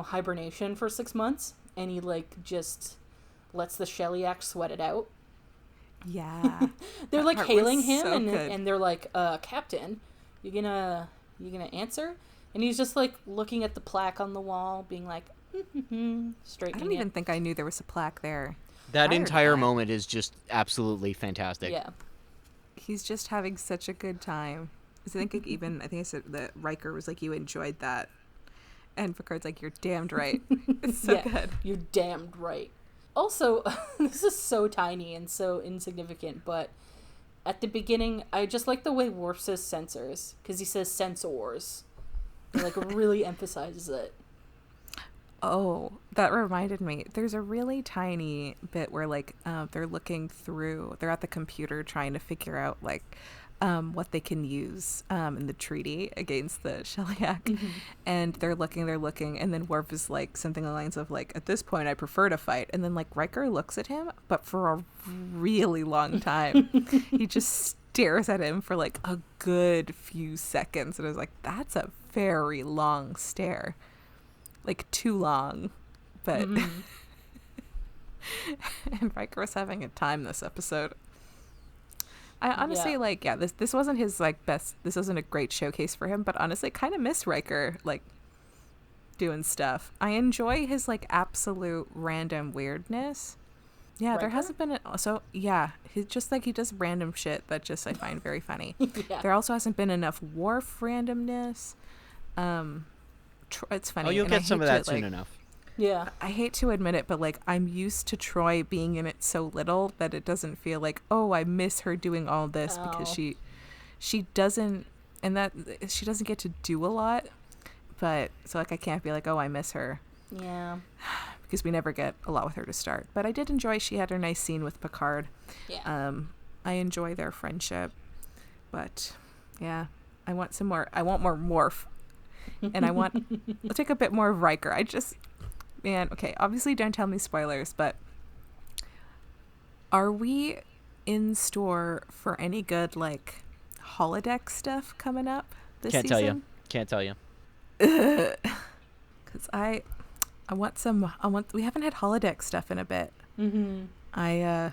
hibernation for 6 months, and he like just lets the Shellyak sweat it out. Yeah. They're like hailing him so and they're like, Captain, you gonna answer? And he's just like looking at the plaque on the wall, being like, straightening I don't even think I knew there was a plaque there. That entire moment is just absolutely fantastic. Yeah. He's just having such a good time. I think I said that Riker was like, you enjoyed that. And Picard's like, you're damned right. It's so good. You're damned right. Also, this is so tiny and so insignificant, but at the beginning, I just like the way Worf says sensors, because he says sensors. He like really emphasizes it. Oh, that reminded me. There's a really tiny bit where like they're looking through, they're at the computer trying to figure out like what they can use in the treaty against the Shellyak. And they're looking, and then Worf is like something along the lines of like, at this point I prefer to fight. And then like Riker looks at him, but for a really long time. He just stares at him for like a good few seconds, and I was like, that's a very long stare. Like too long, but and Riker was having a time this episode. I honestly this wasn't his like best. This wasn't a great showcase for him, but honestly, kind of miss Riker like doing stuff. I enjoy his like absolute random weirdness. Yeah, Riker? There hasn't been he just like he does random shit that just I find very funny. There also hasn't been enough Worf randomness. It's funny. Oh, you'll get some of that soon enough. Yeah. I hate to admit it, but like I'm used to Troy being in it so little that it doesn't feel like, oh, I miss her doing all this because she doesn't get to do a lot. But so like I can't be like, oh, I miss her. Yeah. Because we never get a lot with her to start. But I did enjoy she had her nice scene with Picard. Yeah. I enjoy their friendship. But yeah, I want more Worf. And I'll take a bit more of Riker. Okay, obviously don't tell me spoilers, but are we in store for any good, like, holodeck stuff coming up this season? Can't tell you. Because we haven't had holodeck stuff in a bit. I'd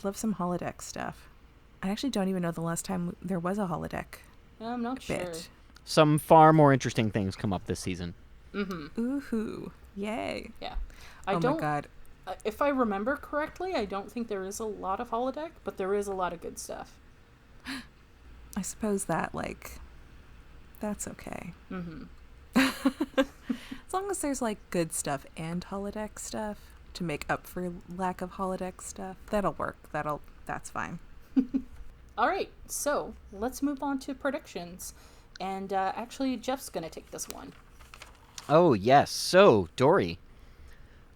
love some holodeck stuff. I actually don't even know the last time there was a holodeck. I'm not sure. Some far more interesting things come up this season. Ooh, yay. Yeah. My god. If I remember correctly, I don't think there is a lot of holodeck, but there is a lot of good stuff. I suppose that, like, that's okay. As long as there's, like, good stuff and holodeck stuff to make up for lack of holodeck stuff, that'll work. That's fine. All right, so let's move on to predictions. And actually, Jeff's going to take this one. Oh, yes. So, Dory,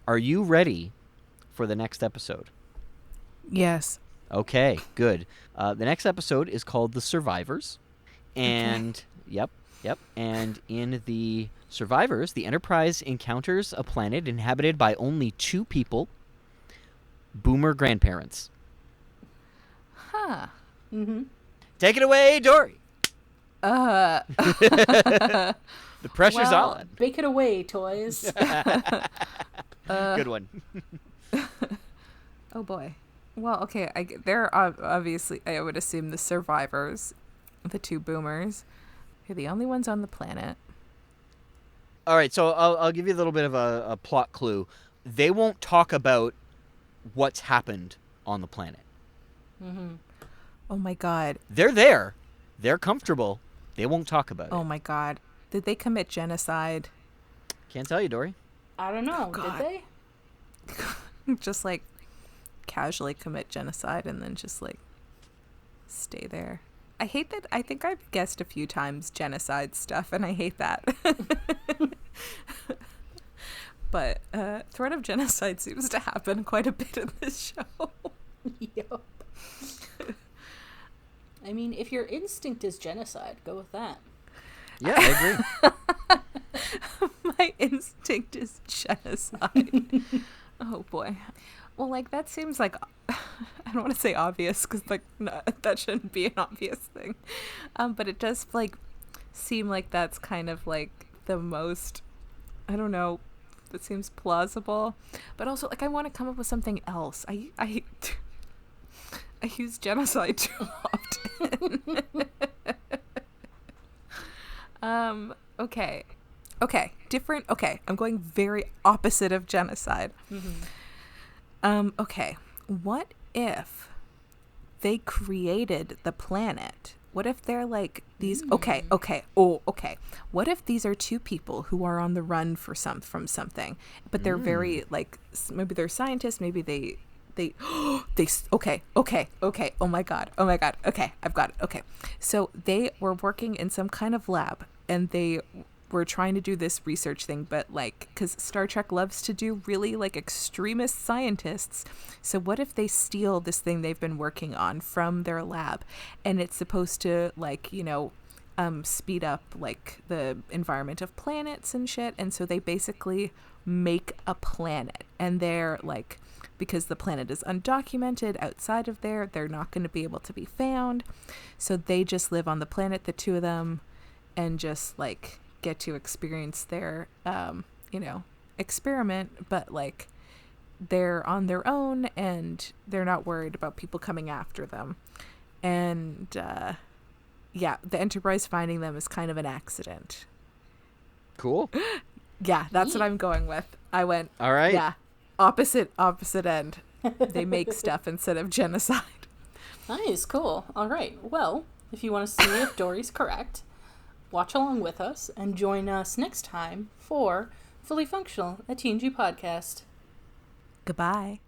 are you ready for the next episode? Yes. Okay, good. The next episode is called The Survivors. And, yep. And in The Survivors, the Enterprise encounters a planet inhabited by only 2 people, boomer grandparents. Huh. Take it away, Dory. The pressure's on. Bake it away, toys. Good one. Oh boy. Well, okay. They're obviously, I would assume, the survivors, the 2 boomers. They're the only ones on the planet. All right, so I'll give you a little bit of a plot clue. They won't talk about what's happened on the planet. Oh my god. They're there. They're comfortable. They won't talk about it. Oh my god. Did they commit genocide? Can't tell you, Dory. I don't know. God. Did they? Just like casually commit genocide and then just like stay there. I hate that. I think I've guessed a few times genocide stuff, and I hate that. But threat of genocide seems to happen quite a bit in this show. Yup. I mean, if your instinct is genocide, go with that. Yeah, I agree. My instinct is genocide. Oh boy. Well, like that seems like, I don't want to say obvious because like no, that shouldn't be an obvious thing, but it does like seem like that's kind of like the most, I don't know, that seems plausible. But also like I want to come up with something else. I use genocide too often. Okay, different. Okay, I'm going very opposite of genocide. Okay, what if they created the planet? What if they're like these? Okay. What if these are two people who are on the run from something, but they're very like maybe they're scientists, maybe they okay. Oh my god. Okay, I've got it. Okay, so they were working in some kind of lab, and they were trying to do this research thing, but like, because Star Trek loves to do really like extremist scientists. So what if they steal this thing they've been working on from their lab, and it's supposed to like, you know, speed up like the environment of planets and shit. And so they basically make a planet, and they're like, because the planet is undocumented outside of there, they're not going to be able to be found. So they just live on the planet, the two of them, and just like get to experience their you know, experiment, but like they're on their own and they're not worried about people coming after them. And yeah, the Enterprise finding them is kind of an accident. Cool. Yeah, that's what I'm going with. I went, all right. Yeah, opposite end. They make stuff instead of genocide. Nice, cool. All right. Well, if you want to see if Dory's correct, watch along with us and join us next time for Fully Functional, a TNG podcast. Goodbye.